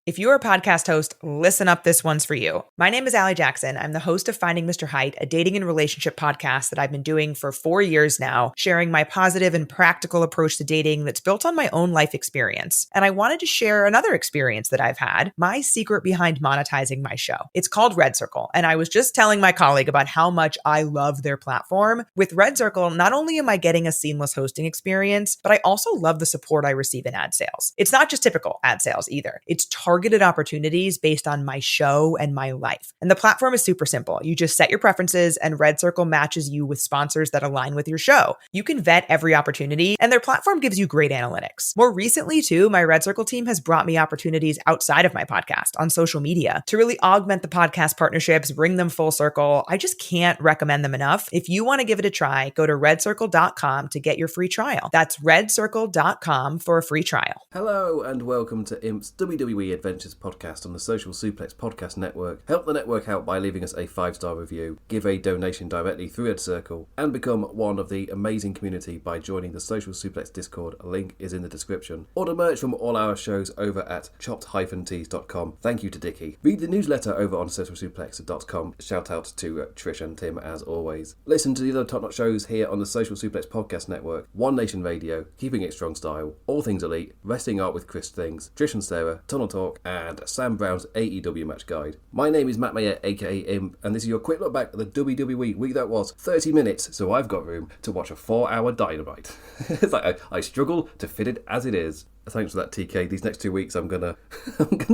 If you're a podcast host, listen up, this one's for you. My name is Allie Jackson. I'm the host of Finding Mr. Height, a dating and relationship podcast that I've been doing for 4 years now, sharing my positive and practical approach to dating that's built on my own life experience. And I wanted to share another experience that I've had, my secret behind monetizing my show. It's called Red Circle, and I was just telling my colleague about how much I love their platform. With Red Circle, not only am I getting a seamless hosting experience, but I also love the support I receive in ad sales. It's not just typical ad sales either. It's targeted opportunities based on my show and my life. And the platform is super simple. You just set your preferences and Red Circle matches you with sponsors that align with your show. You can vet every opportunity and their platform gives you great analytics. More recently too, my Red Circle team has brought me opportunities outside of my podcast on social media to really augment the podcast partnerships, bring them full circle. I just can't recommend them enough. If you want to give it a try, go to redcircle.com to get your free trial. That's redcircle.com for a free trial. Hello and welcome to IMP's WWE Adventures podcast on the Social Suplex Podcast Network. Help the network out by leaving us a 5-star review, give a donation directly through Red Circle, and become one of the amazing community by joining the Social Suplex Discord. A link is in the description. Order merch from all our shows over at chopped-tees.com. Thank you to Dickie. Read the newsletter over on socialsuplex.com. Shout out to Trish and Tim as always. Listen to the other top-notch shows here on the Social Suplex Podcast Network. One Nation Radio, Keeping It Strong Style, All Things Elite, Wrestling Art with Chris Things, Trish and Sarah, Tunnel Talk, and Sam Brown's AEW Match Guide. My name is Matt Mayer, aka Imp, and this is your quick look back at the WWE week that was 30 minutes, so I've got room to watch a 4-hour Dynamite. It's like I struggle to fit it as it is. Thanks for that, TK. These next 2 weeks, I'm gonna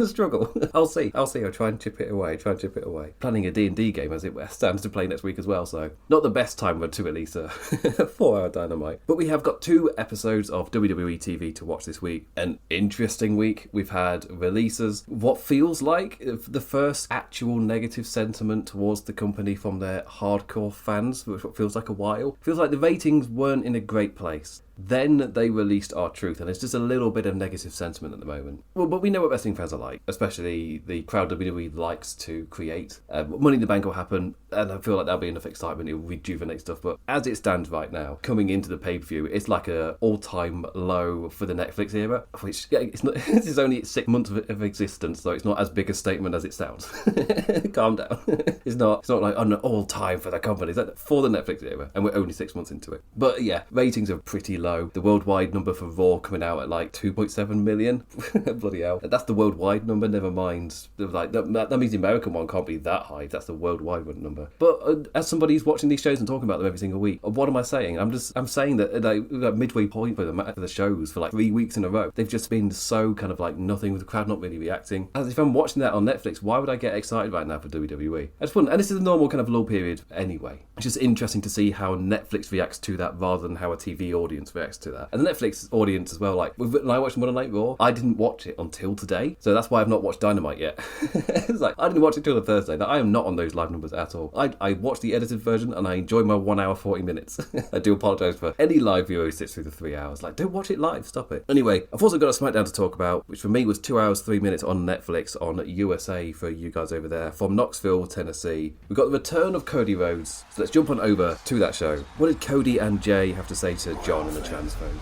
struggle. I'll see. I'll try and chip it away. Planning a D&D game as it stands to play next week as well. So not the best time to release a 4-hour Dynamite. But we have got 2 episodes of WWE TV to watch this week. An interesting week. We've had releases. What feels like the first actual negative sentiment towards the company from their hardcore fans, which feels like a while. Feels like the ratings weren't in a great place. Then they released R-Truth, and it's just a little bit of negative sentiment at the moment. Well, but we know what wrestling fans are like, especially the crowd WWE likes to create. Money in the Bank will happen, and I feel like there'll be enough excitement, it will rejuvenate stuff. But as it stands right now, coming into the pay-per-view, it's like a all-time low for the Netflix era, which it's not. This is only 6 months of existence, so it's not as big a statement as it sounds. Calm down. It's not like an all-time for the company. It's like for the Netflix era, and we're only 6 months into it. But yeah, ratings are pretty low. The worldwide number for Raw coming out at like 2.7 million. Bloody hell. That's the worldwide number, never mind. Like that means the American one can't be that high. That's the worldwide number. But as somebody who's watching these shows and talking about them every single week, what am I saying? I'm saying that that midway point for the shows for like 3 weeks in a row, they've just been so kind of like nothing, with the crowd not really reacting. As if I'm watching that on Netflix, why would I get excited right now for WWE? I just wouldn't. And this is a normal kind of lull period anyway. It's just interesting to see how Netflix reacts to that rather than how a TV audience reacts to that. And the Netflix audience as well, like when I watched Monday Night Raw, I didn't watch it until today, so that's why I've not watched Dynamite yet. It's like I didn't watch it till the Thursday. Now, I am not on those live numbers at all. I watched the edited version and I enjoyed my 1 hour 40 minutes. I do apologise for any live viewer who sits through the 3 hours. Like, don't watch it live, stop it. Anyway, I've also got a SmackDown to talk about, which for me was 2 hours 3 minutes on Netflix on USA for you guys over there, from Knoxville, Tennessee. We've got the return of Cody Rhodes, so let's jump on over to that show. What did Cody and Jay have to say to John in the transphobe?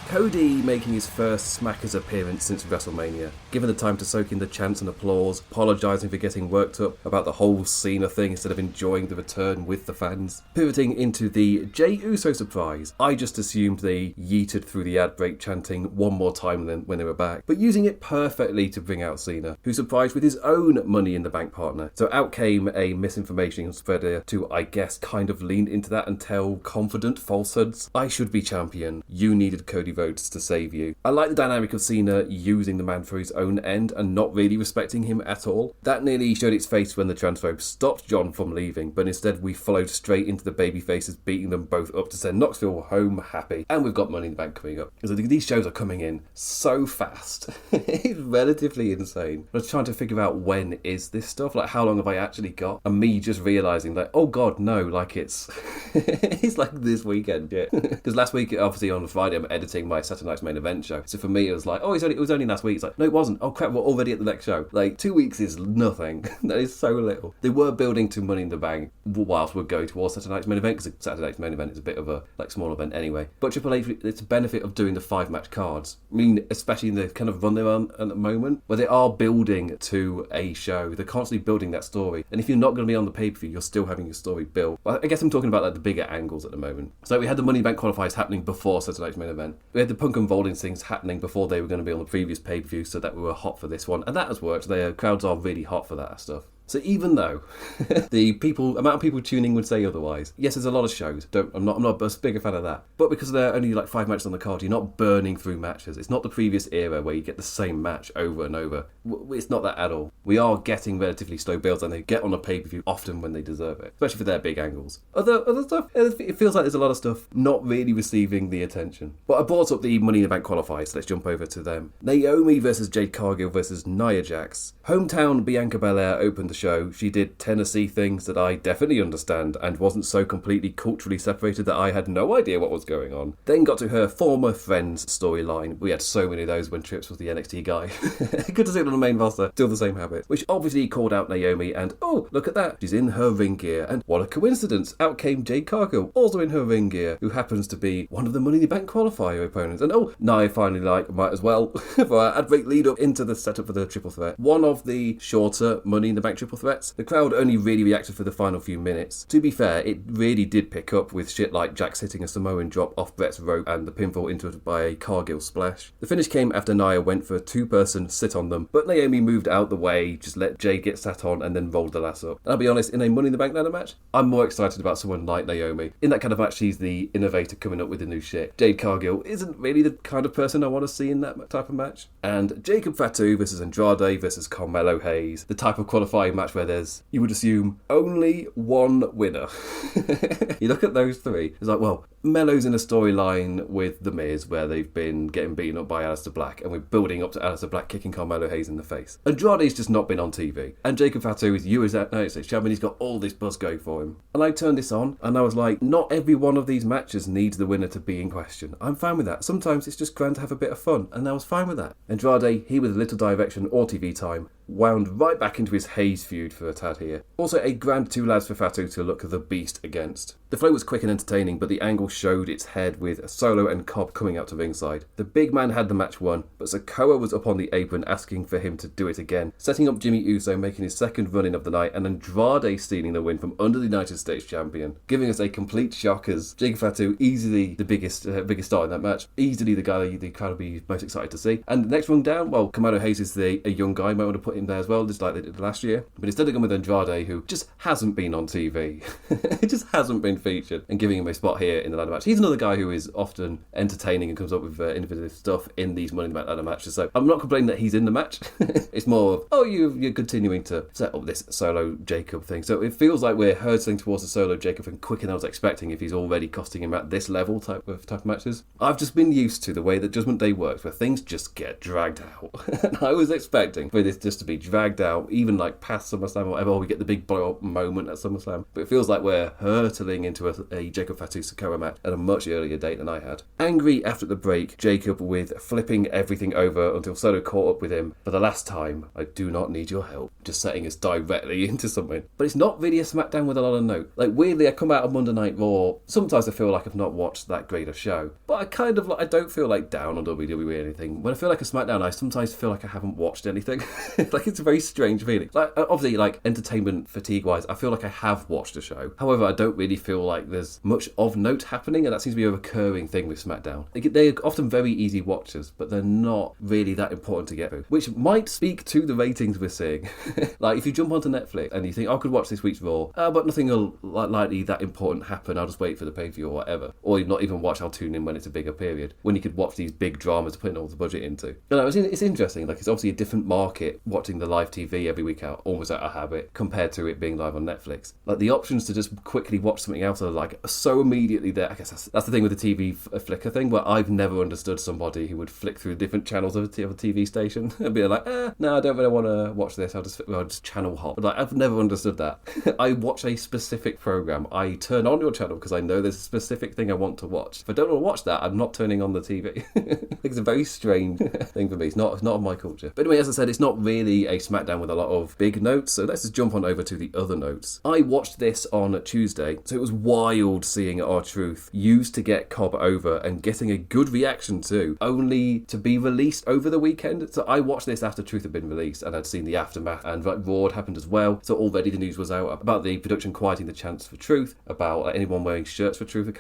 Cody making his first Smackers appearance since WrestleMania, given the time to soak in the chants and applause, apologising for getting worked up about the whole Cena thing instead of enjoying the return with the fans. Pivoting into the Jey Uso surprise, I just assumed they yeeted through the ad break chanting one more time than when they were back, but using it perfectly to bring out Cena, who surprised with his own Money in the Bank partner. So out came a misinformation spreader to, I guess, kind of lean into that and tell confident falsehoods. I should be champion. You needed Cody Rhodes to save you. I like the dynamic of Cena using the man for his own end and not really respecting him at all. That nearly showed its face when the transphobe stopped John from leaving, but instead we followed straight into the babyfaces beating them both up to send Knoxville home happy. And we've got Money in the Bank coming up. So these shows are coming in so fast. It's relatively insane. I was trying to figure out when is this stuff? Like, how long have I actually got? And me just realising that, oh god, no, like it's it's like this weekend, yeah. Because last week, obviously on Friday, I'm editing my Saturday night's main event show. So for me, it was like, oh, it was only last week. It's like, no, it wasn't. Oh crap, we're already at the next show. Like 2 weeks is nothing. That is so little. They were building to Money in the Bank whilst we're going towards Saturday night's main event, because Saturday night's main event is a bit of a small event anyway. But Triple H, it's a benefit of doing the 5-match cards. I mean, especially in the kind of run they're on at the moment, where they are building to a show. They're constantly building that story. And if you're not going to be on the pay-per-view, you're still having your story built. Well, I guess I'm talking about like the bigger angles at the moment. So we had the Money in the Bank qualifiers happening before Saturday night's main event. We had the Punk and Rollins things happening before they were going to be on the previous pay-per-view, so that we were hot for this one. And that has worked. The crowds are really hot for that stuff. So even though the amount of people tuning would say otherwise, yes, there's a lot of shows. I'm not a bigger fan of that. But because there are only like 5 matches on the card, you're not burning through matches. It's not the previous era where you get the same match over and over. It's not that at all. We are getting relatively slow builds, and they get on a pay-per-view often when they deserve it, especially for their big angles. Other stuff, it feels like there's a lot of stuff not really receiving the attention. But I brought up the Money in the Bank qualifiers, so let's jump over to them. Naomi versus Jade Cargill versus Nia Jax. Hometown Bianca Belair opened the show. She did Tennessee things that I definitely understand and wasn't so completely culturally separated that I had no idea what was going on. Then got to her former friends storyline. We had so many of those when Trips was the NXT guy. Good to see it on the main roster. Still the same habit. Which obviously called out Naomi, and oh, look at that. She's in her ring gear. And what a coincidence. Out came Jade Cargill, also in her ring gear, who happens to be one of the Money in the Bank qualifier opponents. And oh, Nia finally might as well for our ad break lead up into the setup for the triple threat. One of the shorter Money in the Bank triple threats. The crowd only really reacted for the final few minutes. To be fair, it really did pick up with shit like Jax hitting a Samoan drop off Brett's rope and the pinfall into it by a Cargill splash. The finish came after Nia went for a 2-person sit on them, but Naomi moved out the way, just let Jade get sat on and then rolled the lass up. And I'll be honest, in a Money in the Bank ladder match, I'm more excited about someone like Naomi. In that kind of match, she's the innovator coming up with the new shit. Jade Cargill isn't really the kind of person I want to see in that type of match. And Jacob Fatu versus Andrade versus Carmelo Hayes, the type of qualifying match where there's, you would assume, only one winner. You look at those three, it's like, well, Melo's in a storyline with The Miz where they've been getting beaten up by Aleister Black, and we're building up to Aleister Black kicking Carmelo Hayes in the face. Andrade's just not been on TV. And Jacob Fatu is US United States champion. He's got all this buzz going for him. And I turned this on, and I was like, not every one of these matches needs the winner to be in question. I'm fine with that. Sometimes it's just grand to have a bit of fun, and I was fine with that. Andrade, he with little direction or TV time, wound right back into his Hayes feud for a tad here. Also a grand 2 lads for Fatu to look the beast against. The flow was quick and entertaining, but the angle showed its head with Solo and Cobb coming out to ringside. The big man had the match won, but Sikoa was up on the apron asking for him to do it again, setting up Jimmy Uso making his second run-in of the night, and Andrade stealing the win from under the United States champion, giving us a complete shock as Jacob Fatu, easily the biggest star in that match, easily the guy the crowd will be most excited to see. And the next run down, well, Carmelo Hayes is a young guy, might want to put him there as well, just like they did last year. But instead of going with Andrade, who just hasn't been on TV, it just hasn't been featured, and giving him a spot here in the ladder match. He's another guy who is often entertaining and comes up with innovative stuff in these Money in the Bank ladder matches. So I'm not complaining that he's in the match. It's more of, oh, you're continuing to set up this Solo Jacob thing. So it feels like we're hurtling towards the Solo Jacob thing quicker than I was expecting if he's already costing him at this level type of matches. I've just been used to the way that Judgment Day works, where things just get dragged out. And I was expecting for this just to be dragged out, even like past SummerSlam or whatever, or we get the big blow up moment at SummerSlam. But it feels like we're hurtling into a Jacob Fatu Sikoa match at a much earlier date than I had. Angry after the break, Jacob with flipping everything over until Solo caught up with him. For the last time, I do not need your help. Just setting us directly into something. But it's not really a SmackDown with a lot of note. Like, weirdly, I come out of Monday Night Raw, sometimes I feel like I've not watched that great a show. But I don't feel like down on WWE or anything. When I feel like a SmackDown, I sometimes feel like I haven't watched anything. Like, it's a very strange feeling. Like, obviously, like, entertainment fatigue-wise, I feel like I have watched a show. However, I don't really feel like there's much of note happening, and that seems to be a recurring thing with SmackDown. They're often very easy watches, but they're not really that important to get through, which might speak to the ratings we're seeing. Like, if you jump onto Netflix and you think, I could watch this week's Raw, but nothing will likely that important happen, I'll just wait for the pay-per-view or whatever. Or not even watch, I'll tune in when it's a bigger period, when you could watch these big dramas putting all the budget into. You know, it's interesting. Like, it's obviously a different market watching the live TV every week out, almost out of habit, compared to it being live on Netflix. Like, the options to just quickly watch something something else, or like so immediately there. I guess that's the thing with the TV flicker thing, where I've never understood somebody who would flick through different channels of a TV station and be like, no, I don't really want to watch this. I'll just channel hop. Like, I've never understood that. I watch a specific program. I turn on your channel because I know there's a specific thing I want to watch. If I don't want to watch that, I'm not turning on the TV. It's a very strange thing for me. It's not of my culture. But anyway, as I said, it's not really a SmackDown with a lot of big notes, so let's just jump on over to the other notes. I watched this on Tuesday, so it was wild seeing R-Truth used to get Cobb over and getting a good reaction too, only to be released over the weekend. So I watched this after Truth had been released, and I'd seen the aftermath, and Raw had happened as well, so already the news was out about the production quieting the chants for Truth, about anyone wearing shirts for Truth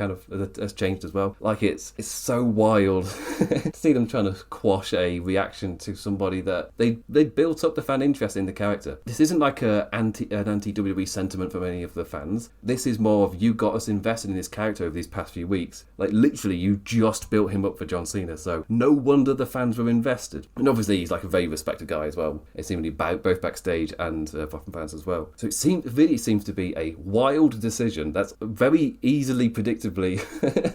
has changed as well. Like, it's so wild to see them trying to quash a reaction to somebody that they built up the fan interest in the character. This isn't like an anti-WWE sentiment from any of the fans. This is more of, you got us invested in this character over these past few weeks. Like, literally, you just built him up for John Cena, so no wonder the fans were invested. And obviously, he's like a very respected guy as well. It's seemingly both backstage and from fans as well. So it really seems to be a wild decision that's very easily, predictably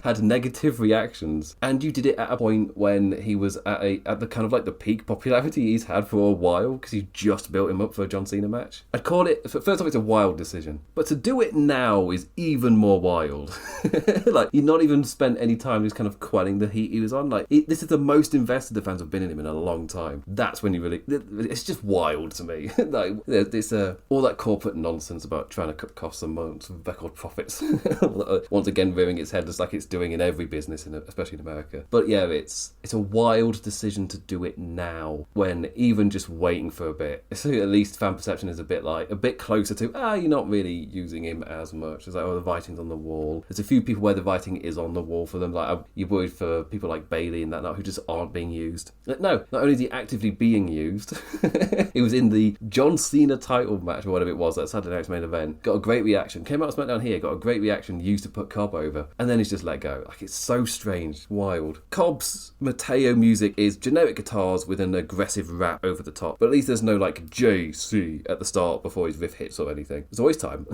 had negative reactions. And you did it at a point when he was at the kind of like the peak popularity he's had for a while, because you just built him up for a John Cena match. I'd call it, first off, it's a wild decision. But to do it now is even more wild. Like, you've not even spent any time just kind of quelling the heat he was on. Like, this is the most invested the fans have been in him in a long time. That's when you really... It's just wild to me. Like, it's all that corporate nonsense about trying to cut costs and record profits. Once again, rearing its head just like it's doing in every business, especially in America. But yeah, it's a wild decision to do it now, when even just waiting for a bit, so at least fan perception is a bit closer to, you're not really using him as much. It's like, the writing's on the wall. There's a few people where the writing is on the wall for them. Like, you're worried for people like Bailey and that who just aren't being used. No, not only is he actively being used, he was in the John Cena title match or whatever it was, that Saturday night's main event. Got a great reaction. Came out of SmackDown here, got a great reaction, used to put Cobb over, and then he's just let go. Like, it's so strange, wild. Cobb's Mateo music is generic guitars with an aggressive rap over the top, but at least there's no like JC at the start before his riff hits or anything. There's always time.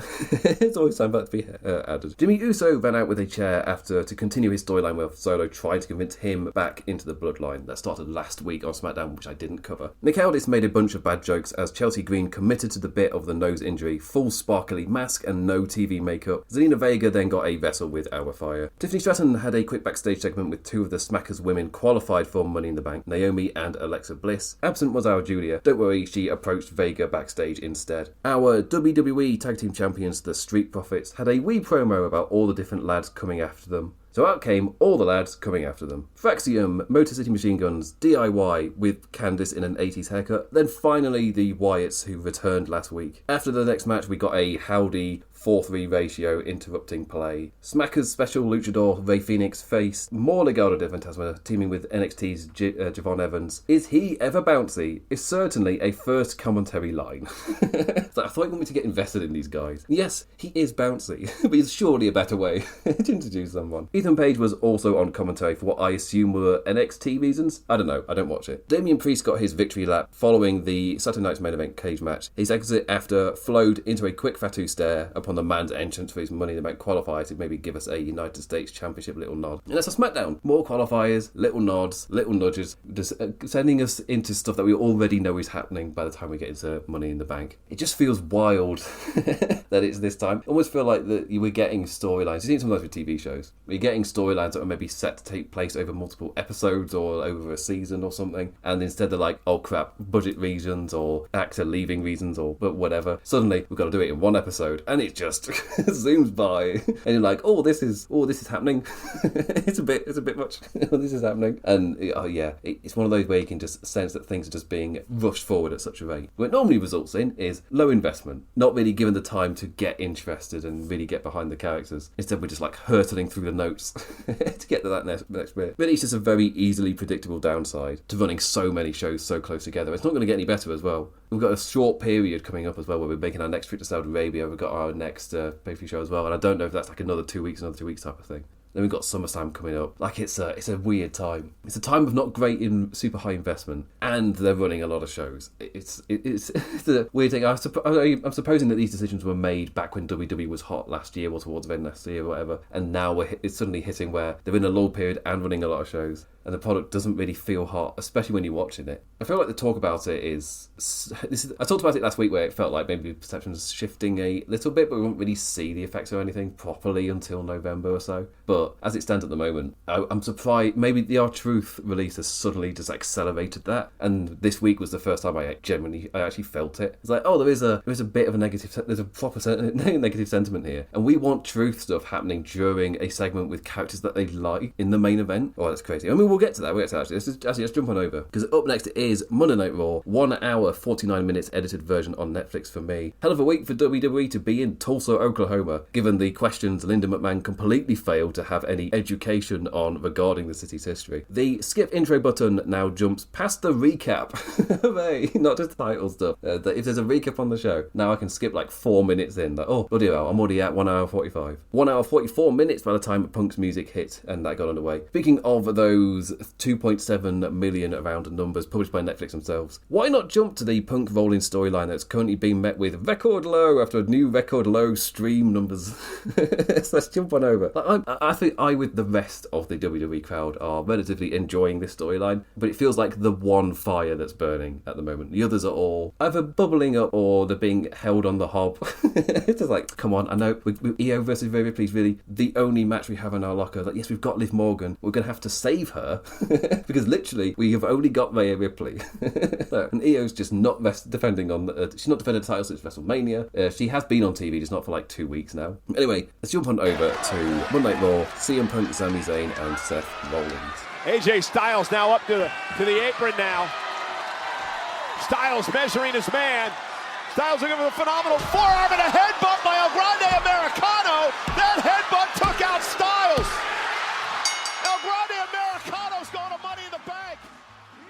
There's always time for that to be added. Jimmy Uso ran out with a chair to continue his storyline with Solo trying to convince him back into the bloodline. That started last week on SmackDown, which I didn't cover. Nick Aldis made a bunch of bad jokes as Chelsea Green committed to the bit of the nose injury, full sparkly mask and no TV makeup. Zelina Vega then got a wrestle with Our Fire. Tiffany Stratton had a quick backstage segment with two of the Smackers women qualified for Money in the Bank, Naomi and Alexa Bliss. Absent was our Julia. Don't worry, she approached Vega backstage instead. Our WWE Tag Team Champions, the Street Profits, had a wee promo about all the different lads coming after them. So out came all the lads coming after them. Fraxium, Motor City Machine Guns, DIY with Candice in an 80s haircut, then finally the Wyatts who returned last week. After the next match we got a howdy 4-3 ratio interrupting play. Smacker's special luchador Rey Fenix face more Legado de Fantasma teaming with NXT's Javon Evans. Is he ever bouncy? Is certainly a first commentary line. So I thought you wanted me to get invested in these guys. Yes, he is bouncy, but there's surely a better way to introduce someone. Ethan Page was also on commentary for what I assume were NXT reasons. I don't know, I don't watch it. Damian Priest got his victory lap following the Saturday night's main event cage match. His exit after flowed into a quick Fatu stare upon the man's entrance for his Money in the Bank qualifier to maybe give us a United States Championship little nod. And that's a SmackDown. More qualifiers, little nods, little nudges, just sending us into stuff that we already know is happening by the time we get into Money in the Bank. It just feels wild that it's this time. I almost feel like that you were getting storylines. You see it sometimes with TV shows. You're getting storylines that are maybe set to take place over multiple episodes or over a season or something. And instead they're like, oh crap, budget reasons or actor leaving reasons or but whatever. Suddenly we've got to do it in one episode and it just zooms by and you're like, oh this is happening. it's a bit much. This is happening. And it's one of those where you can just sense that things are just being rushed forward at such a rate. What it normally results in is low investment, not really given the time to get interested and really get behind the characters. Instead we're just like hurtling through the notes to get to that next bit. But it's just a very easily predictable downside to running so many shows so close together. It's not going to get any better as well. We've got a short period coming up as well where we're making our next trip to Saudi Arabia. We've got our next pay-per-view show as well, and I don't know if that's like another 2 weeks type of thing. Then we've got SummerSlam coming up. Like, it's a weird time. It's a time of not great in super high investment, and they're running a lot of shows. It's a weird thing. I'm supposing that these decisions were made back when WWE was hot last year or towards the end last year or whatever, and now it's suddenly hitting where they're in a lull period and running a lot of shows, and the product doesn't really feel hot, especially when you're watching it. I feel like the talk about it I talked about it last week where it felt like maybe perception's shifting a little bit, but we won't really see the effects or anything properly until November or so. But as it stands at the moment, I'm surprised. Maybe the R-Truth release has suddenly just accelerated that, and this week was the first time I actually felt it. It's like, oh, there is a bit of a there's a proper negative sentiment here, and we want truth stuff happening during a segment with characters that they like in the main event. Oh, that's crazy. I mean, we'll get to that. Actually. Let's jump on over, because up next is Monday Night Raw, 1 hour 49 minutes edited version on Netflix for me. Hell of a week for WWE to be in Tulsa, Oklahoma, given the questions Linda McMahon completely failed to have any education on regarding the city's history. The skip intro button now jumps past the recap. Hooray! Not just title stuff. If there's a recap on the show, now I can skip like 4 minutes in. Like, oh, bloody hell, I'm already at 1 hour 45. 1 hour 44 minutes by the time Punk's music hit and that got underway. Speaking of those 2.7 million around numbers published by Netflix themselves, why not jump to the Punk rolling storyline that's currently being met with record low after a new record low stream numbers? So let's jump on over. I think I, with the rest of the WWE crowd, are relatively enjoying this storyline, but it feels like the one fire that's burning at the moment. The others are all either bubbling up or they're being held on the hob. It's just like, come on, I know, with EO versus Rhea Ripley's really the only match we have in our locker. Like, yes, we've got Liv Morgan, we're going to have to save her, because literally we have only got Rhea Ripley. So, and EO's just not defending on, she's not defended the title since WrestleMania. She has been on TV, just not for like 2 weeks now. Anyway, let's jump on over to Monday Night Raw, CM Punk, Sami Zayn and Seth Rollins. AJ Styles now up to the apron now. Styles measuring his man. Styles looking for a phenomenal forearm and a headbutt by El Grande Americano. That headbutt took out Styles. El Grande Americano's going to Money in the Bank.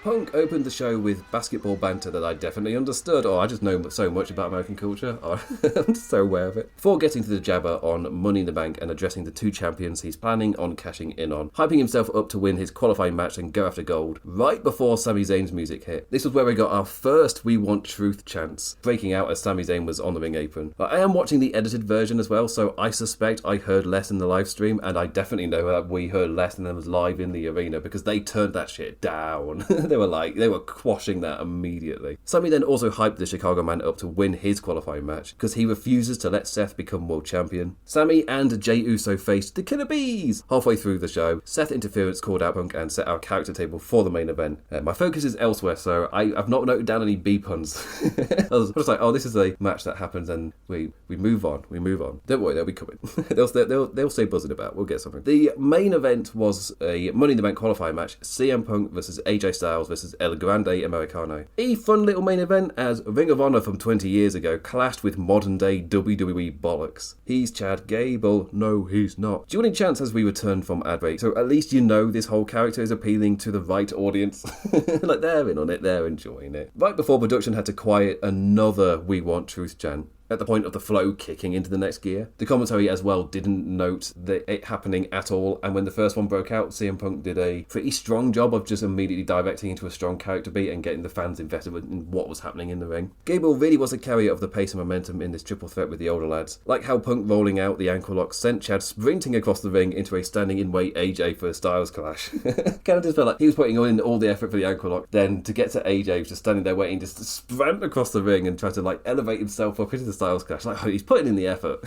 Punk opened the show with basketball banter that I definitely understood. I just know so much about American culture. I'm so aware of it. Before getting to the jabber on Money in the Bank and addressing the two champions he's planning on cashing in on, hyping himself up to win his qualifying match and go after gold, right before Sami Zayn's music hit. This was where we got our first We Want Truth chants, breaking out as Sami Zayn was on the ring apron. I am watching the edited version as well, so I suspect I heard less in the live stream, and I definitely know that we heard less than them was live in the arena, because they turned that shit down. They were quashing that immediately. Sami then also hyped the Chicago Man up to win his qualifying match, because he refuses to let Seth become world champion. Sami and Jey Uso faced the Killer Bees. Halfway through the show, Seth interference called out Punk and set our character table for the main event. My focus is elsewhere, so I've not noted down any B puns. I was just like, oh, this is a match that happens and we move on. Don't worry, they'll be coming. they'll stay buzzing about. We'll get something. The main event was a Money in the Bank qualifying match, CM Punk versus AJ Styles versus El Grande Americano. A fun little main event as Ring of Honor from 20 years ago clashed with modern day WWE bollocks. He's Chad Gable. No, he's not. Dueling chants as we return from ad break, so at least you know this whole character is appealing to the right audience. Like, they're in on it, they're enjoying it. Right before production had to quiet another We Want Truth chant, at the point of the flow kicking into the next gear. The commentary as well didn't note it happening at all, and when the first one broke out, CM Punk did a pretty strong job of just immediately directing into a strong character beat and getting the fans invested in what was happening in the ring. Gable really was a carrier of the pace and momentum in this triple threat with the older lads. Like how Punk rolling out the ankle lock sent Chad sprinting across the ring into a standing in wait AJ for a Styles clash. Kind of just felt like he was putting in all the effort for the ankle lock, then to get to AJ just standing there waiting, just to sprint across the ring and try to like elevate himself up into the Styles clash. Like, oh, he's putting in the effort.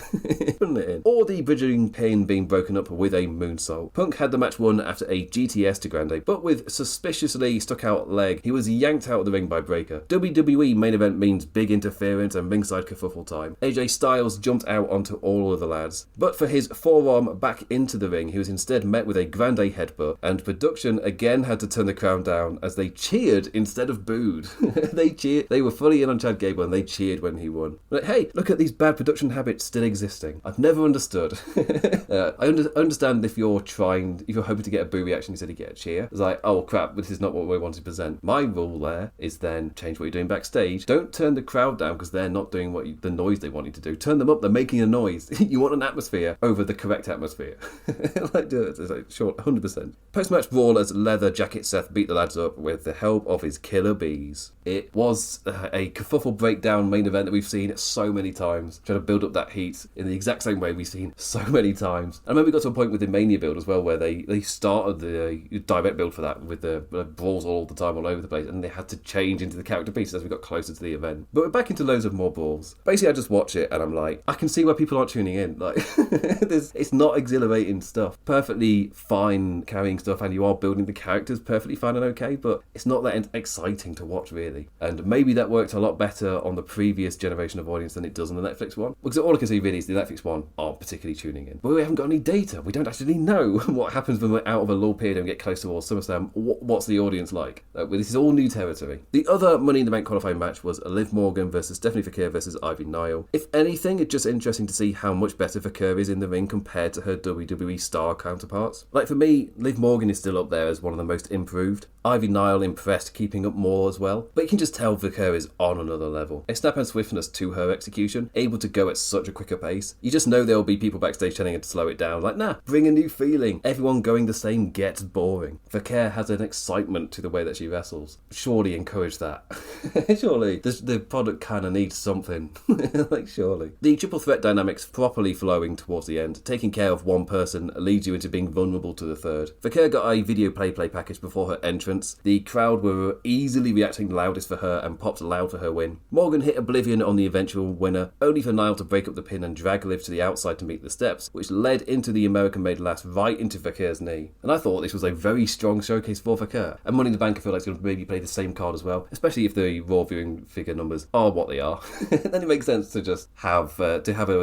Putting it in. Or the bridging pin being broken up with a moonsault. Punk had the match won after a GTS to Grande, but with suspiciously stuck out leg, he was yanked out of the ring by Breaker. WWE main event means big interference and ringside kerfuffle time. AJ Styles jumped out onto all of the lads, but for his forearm back into the ring, he was instead met with a Grande headbutt, and production again had to turn the crowd down as they cheered instead of booed. They cheered. They were fully in on Chad Gable and they cheered when he won. But hey, hey, look at these bad production habits still existing. I've never understood. I understand if you're hoping to get a boo reaction instead of get a cheer. It's like, oh crap, this is not what we want to present. My rule there is then change what you're doing backstage. Don't turn the crowd down because they're not doing the noise they want you to do. Turn them up, they're making a noise. You want an atmosphere over the correct atmosphere. Do it. It's like, sure, 100%. Post-match brawl as Leather Jacket Seth beat the lads up with the help of his killer bees. It was a kerfuffle breakdown main event that we've seen so many times. Trying to build up that heat in the exact same way we've seen so many times. And I remember we got to a point with the Mania build as well where they started the direct build for that with the brawls all the time all over the place, and they had to change into the character pieces as we got closer to the event. But we're back into loads of more brawls. Basically, I just watch it and I'm like, I can see why people aren't tuning in. Like, it's not exhilarating stuff. Perfectly fine carrying stuff, and you are building the characters perfectly fine and okay, but it's not that exciting to watch, really. And maybe that worked a lot better on the previous generation of audience than it does on the Netflix one. Because all I can see really is the Netflix one aren't particularly tuning in. But we haven't got any data. We don't actually know what happens when we're out of a lull period and get close towards SummerSlam. What's the audience like? This is all new territory. The other Money in the Bank qualifying match was Liv Morgan versus Stephanie Fakir versus Ivy Nile. If anything, it's just interesting to see how much better Fakir is in the ring compared to her WWE star counterparts. Like for me, Liv Morgan is still up there as one of the most improved. Ivy Nile impressed, keeping up more as well. But you can just tell Fakir is on another level. A snap and swiftness to her execution, able to go at such a quicker pace. You just know there'll be people backstage telling her to slow it down. Like, nah, bring a new feeling. Everyone going the same gets boring. Fakir has an excitement to the way that she wrestles. Surely encourage that. Surely. The product kind of needs something. Like, surely. The triple threat dynamics properly flowing towards the end. Taking care of one person leads you into being vulnerable to the third. Fakir got a video play package before her entrance. The crowd were easily reacting loudest for her and popped loud for her win. Morgan hit Oblivion on the eventual winner, only for Nile to break up the pin and drag Liv to the outside to meet the steps, which led into the American-made last right into Fakir's knee. And I thought this was a very strong showcase for Fakir. And Money in the Bank, I feel like, is going to maybe play the same card as well, especially if the Raw viewing figure numbers are what they are. Then it makes sense to just have a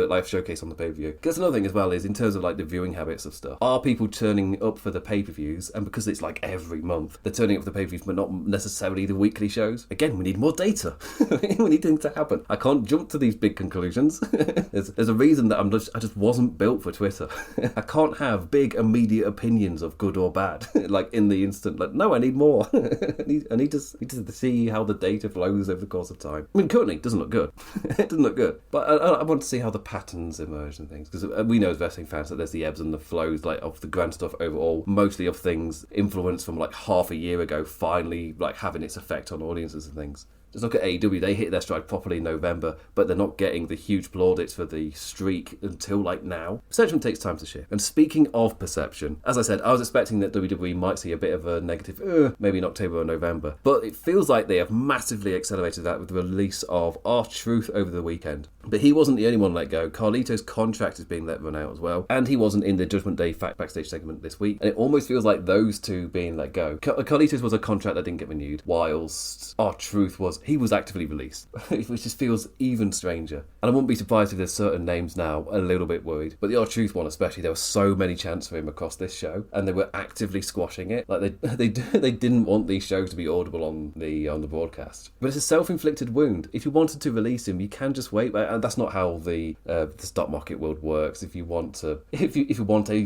live showcase on the pay-per-view. Because another thing as well is, in terms of like the viewing habits of stuff, are people turning up for the pay-per-views? And because it's like every month, they're turning up for the pay-per-views, but not necessarily the weekly shows. Again, we need more data. We need things to happen. I can't jump to these big conclusions. There's a reason that I just wasn't built for Twitter. I can't have big immediate opinions of good or bad, like in the instant. Like, no, I need more. I need to see how the data flows over the course of time. I mean, currently, it doesn't look good. It doesn't look good. But I want to see how the patterns emerge and things, because we know as wrestling fans that there's the ebbs and the flows, like, of the grand stuff overall, mostly of things influenced from like half a year ago, finally like having its effect on audiences and things. Just look at AEW, they hit their stride properly in November, but they're not getting the huge plaudits for the streak until like now. Perception takes time to shift. And speaking of perception, as I said, I was expecting that WWE might see a bit of a negative, maybe in October or November, but it feels like they have massively accelerated that with the release of R-Truth over the weekend. But he wasn't the only one let go. Carlito's contract is being let run out as well, and he wasn't in the Judgment Day backstage segment this week, and it almost feels like those two being let go. Carlito's was a contract that didn't get renewed, whilst R-Truth he was actively released, which just feels even stranger. And I wouldn't be surprised if there's certain names now a little bit worried. But the R-Truth one especially, there were so many chances for him across this show, and they were actively squashing it. Like they didn't want these shows to be audible on the broadcast. But it's a self-inflicted wound. If you wanted to release him, you can just wait. And that's not how the stock market world works. If you want a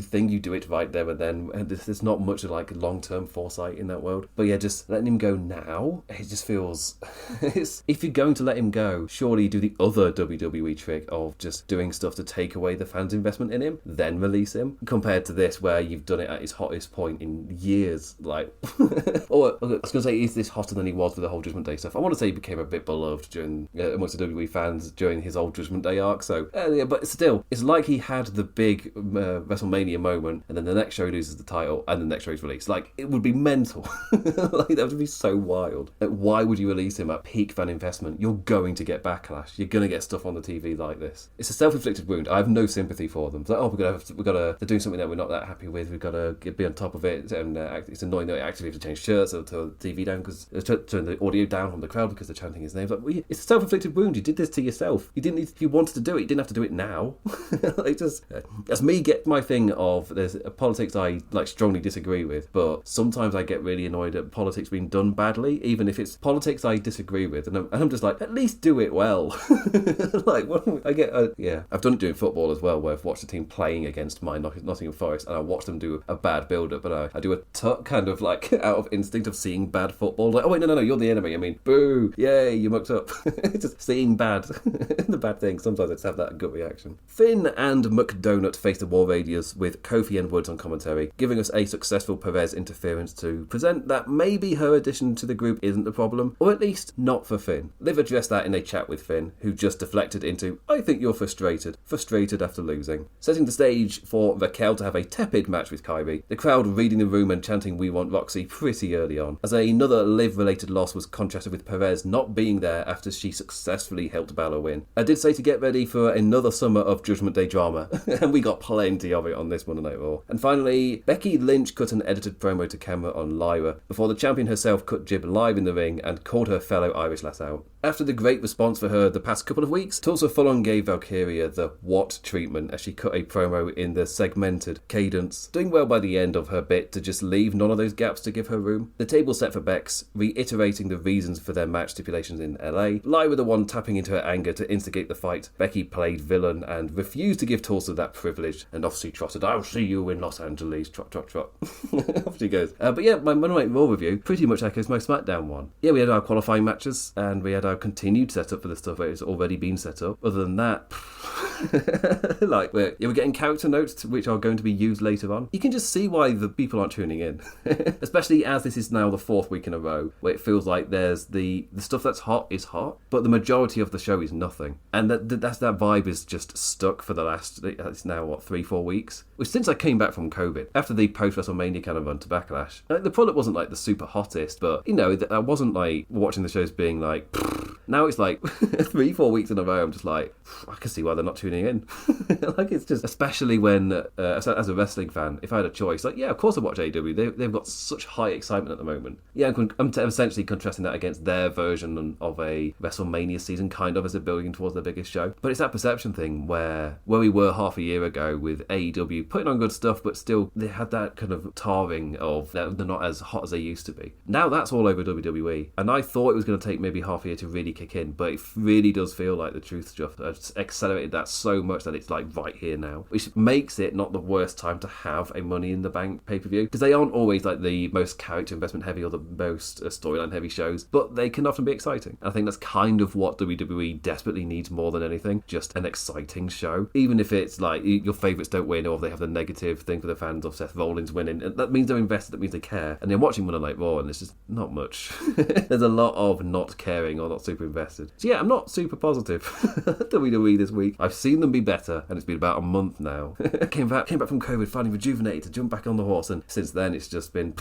thing, you do it right there and then. And there's not much of like long-term foresight in that world. But yeah, just letting him go now, it just feels. If you're going to let him go, surely do the other WWE trick of just doing stuff to take away the fans' investment in him, then release him, compared to this where you've done it at his hottest point in years. Like, or I was going to say, is this hotter than he was with the whole Judgment Day stuff? I want to say he became a bit beloved during amongst the WWE fans during his old Judgment Day arc. So, yeah, but still, it's like he had the big WrestleMania moment, and then the next show he loses the title, and the next show he's released. Like, it would be mental. Like, that would be so wild. Like, why would you release him at peak fan investment? You're going to get backlash. You're going to get stuff on the TV like this. It's a self-inflicted wound. I have no sympathy for them. It's like, they're doing something that we're not that happy with. We've got to be on top of it, and it's annoying that we actively have to change shirts or turn the TV down because turn the audio down from the crowd because they're chanting his name. Like, it's a self-inflicted wound. You did this to yourself. You didn't. If you wanted to do it, you didn't have to do it now. Like, just that's me get my thing of there's politics I like strongly disagree with, but sometimes I get really annoyed at politics being done badly, even if it's politics I disagree disagree with, and I'm just like, at least do it well. Like, I get, yeah. I've done it doing football as well, where I've watched a team playing against my Nottingham Forest, and I watch them do a bad build-up, and I do a kind of like out of instinct of seeing bad football. Like, oh wait, no, you're the enemy. I mean, boo, yay, you mucked up. Just seeing bad, the bad thing. Sometimes I just have that gut reaction. Finn and McDonut faced the War Raiders with Kofi and Woods on commentary, giving us a successful Perez interference to present that maybe her addition to the group isn't the problem, or at least not for Finn. Liv addressed that in a chat with Finn, who just deflected into, I think you're frustrated after losing. Setting the stage for Raquel to have a tepid match with Kyrie, the crowd reading the room and chanting we want Roxy pretty early on, as another Liv-related loss was contrasted with Perez not being there after she successfully helped Balor win. I did say to get ready for another summer of Judgment Day drama, and we got plenty of it on this Monday Night Raw. And finally, Becky Lynch cut an edited promo to camera on Lyra, before the champion herself cut Jib live in the ring and called her fellow Irish lass out. After the great response for her the past couple of weeks, Tulsa full-on gave Valkyria the what treatment as she cut a promo in the segmented cadence, doing well by the end of her bit to just leave none of those gaps to give her room. The table set for Bex, reiterating the reasons for their match stipulations in LA, Lyra the one tapping into her anger to instigate the fight. Becky played villain and refused to give Tulsa that privilege, and off she trotted, I'll see you in Los Angeles, trot trot trot. Off she goes. But yeah, my Monday Night Raw review pretty much echoes my SmackDown one. Yeah, we had our qualifying matches, and we had our continued setup for the stuff where it's already been set up. Other than that, like, we're getting character notes which are going to be used later on. You can just see why the people aren't tuning in. Especially as this is now the 4th week in a row where it feels like there's the stuff that's hot is hot, but the majority of the show is nothing. And that vibe is just stuck for the last, it's now, 3-4 weeks? Which since I came back from COVID, after the post-WrestleMania kind of run to Backlash, like, the product wasn't like the super hottest, but, you know, I wasn't like watching the shows being like, now it's like 3-4 weeks in a row, I'm just like, I can see why they're not tuning in. Like, it's just, especially when, as a wrestling fan, if I had a choice, like, yeah, of course I watch AEW. They've got such high excitement at the moment. Yeah, I'm essentially contrasting that against their version of a WrestleMania season, kind of, as they're building towards their biggest show. But it's that perception thing where we were half a year ago with AEW putting on good stuff, but still they had that kind of tarring of they're not as hot as they used to be. Now that's all over WWE, and I thought it was going to take maybe half a year to really kick in, but it really does feel like the truth stuff has accelerated that so much that it's like right here now, which makes it not the worst time to have a Money in the Bank pay-per-view, because they aren't always like the most character investment heavy or the most storyline heavy shows, but they can often be exciting. And I think that's kind of what WWE desperately needs more than anything, just an exciting show. Even if it's like your favourites don't win, or if they have the negative thing for the fans of Seth Rollins winning, that means they're invested, that means they care. And they're watching Monday Night Raw and it's just not much. There's a lot of not caring or not super invested. So yeah, I'm not super positive WWE this week. I've seen them be better, and it's been about a month now. came back from COVID, finally rejuvenated to jump back on the horse, and since then it's just been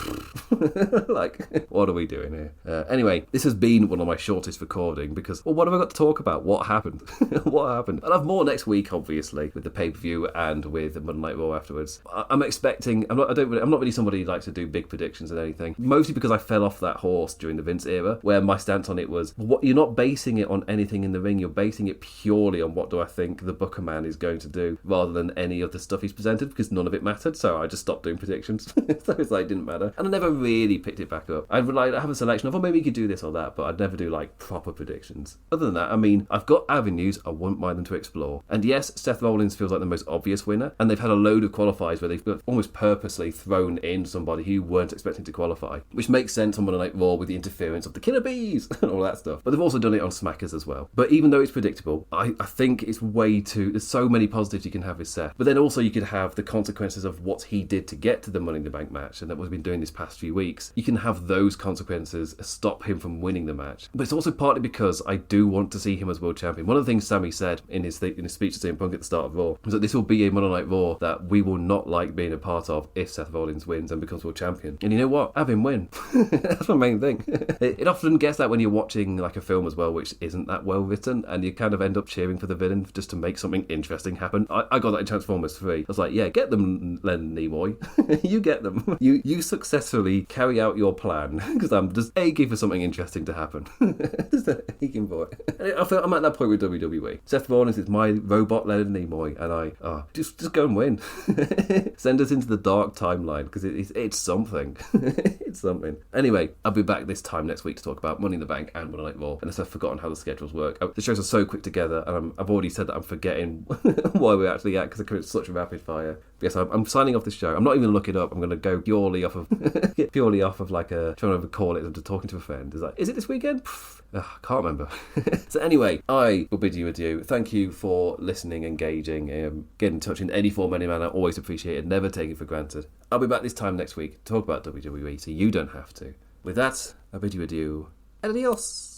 like, what are we doing here? Anyway, this has been one of my shortest recording because, well, what have I got to talk about? What happened? What happened? I'll have more next week, obviously, with the pay-per-view and with the Monday Night Raw afterwards. I'm expecting, I'm not really somebody who likes to do big predictions and anything, mostly because I fell off that horse during the Vince era, where my stance on it was, you're not basing it on anything in the ring, you're basing it purely on what do I think the Booker man is going to do, rather than any of the stuff he's presented, because none of it mattered, so I just stopped doing predictions. So it's like, it didn't matter. And I never really picked it back up. I'd like have a selection of, oh, maybe you could do this or that, but I'd never do like proper predictions. Other than that, I mean, I've got avenues I wouldn't mind them to explore. And yes, Seth Rollins feels like the most obvious winner, and they've had a load of qualifiers where they've almost purposely thrown in somebody who you weren't expecting to qualify, which makes sense on Monday Night Raw with the interference of the Killer Bees and all that stuff. But they've also done it on Smackers as well. But even though it's predictable, I think it's way too, there's so many positives you can have with Seth. But then also you could have the consequences of what he did to get to the Money in the Bank match, and that we've been doing this past few weeks. You can have those consequences stop him from winning the match. But it's also partly because I do want to see him as world champion. One of the things Sammy said in his speech to CM Punk at the start of Raw was that this will be a Monday Night Raw that we will not like being a part of if Seth Rollins wins and becomes world champion. And you know what? Have him win. That's my main thing. It often gets that when you're watching like a film film as well, which isn't that well written, and you kind of end up cheering for the villain just to make something interesting happen. I got that in Transformers 3. I was like, yeah, get them, Leonard Nimoy. You get them. You successfully carry out your plan, because I'm just aching for something interesting to happen. Just aching for it. I feel I'm at that point with WWE. Seth Rollins is my robot Leonard Nimoy, and just go and win. Send us into the dark timeline, because it's something. It's something. Anyway, I'll be back this time next week to talk about Money in the Bank and Monday Night Raw, unless I've forgotten how the schedules work. The shows are so quick together, and I've already said that I'm forgetting where we're actually at, because it's such a rapid fire. But yes, I'm signing off this show. I'm not even going to look it up. I'm going to go purely off of like trying to recall it. I'm just talking to a friend. Is it this weekend? I can't remember. So anyway, I will bid you adieu. Thank you for listening, engaging, getting in touch in any form, any manner. Always appreciate it. Never take it for granted. I'll be back this time next week to talk about WWE, so you don't have to. With that, I bid you adieu. Adios.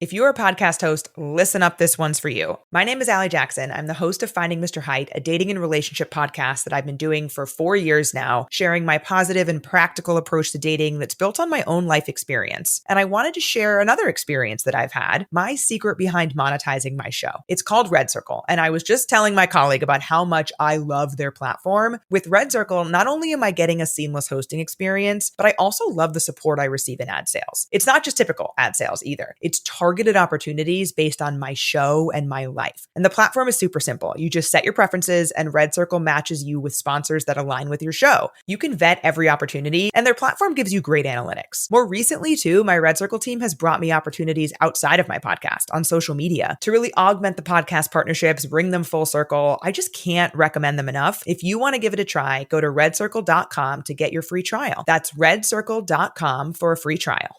If you're a podcast host, listen up, this one's for you. My name is Allie Jackson. I'm the host of Finding Mr. Height, a dating and relationship podcast that I've been doing for 4 years now, sharing my positive and practical approach to dating that's built on my own life experience. And I wanted to share another experience that I've had, my secret behind monetizing my show. It's called Red Circle, and I was just telling my colleague about how much I love their platform. With Red Circle, not only am I getting a seamless hosting experience, but I also love the support I receive in ad sales. It's not just typical ad sales either. It's targeted opportunities based on my show and my life. And the platform is super simple. You just set your preferences and Red Circle matches you with sponsors that align with your show. You can vet every opportunity and their platform gives you great analytics. More recently too, my Red Circle team has brought me opportunities outside of my podcast on social media to really augment the podcast partnerships, bring them full circle. I just can't recommend them enough. If you want to give it a try, go to redcircle.com to get your free trial. That's redcircle.com for a free trial.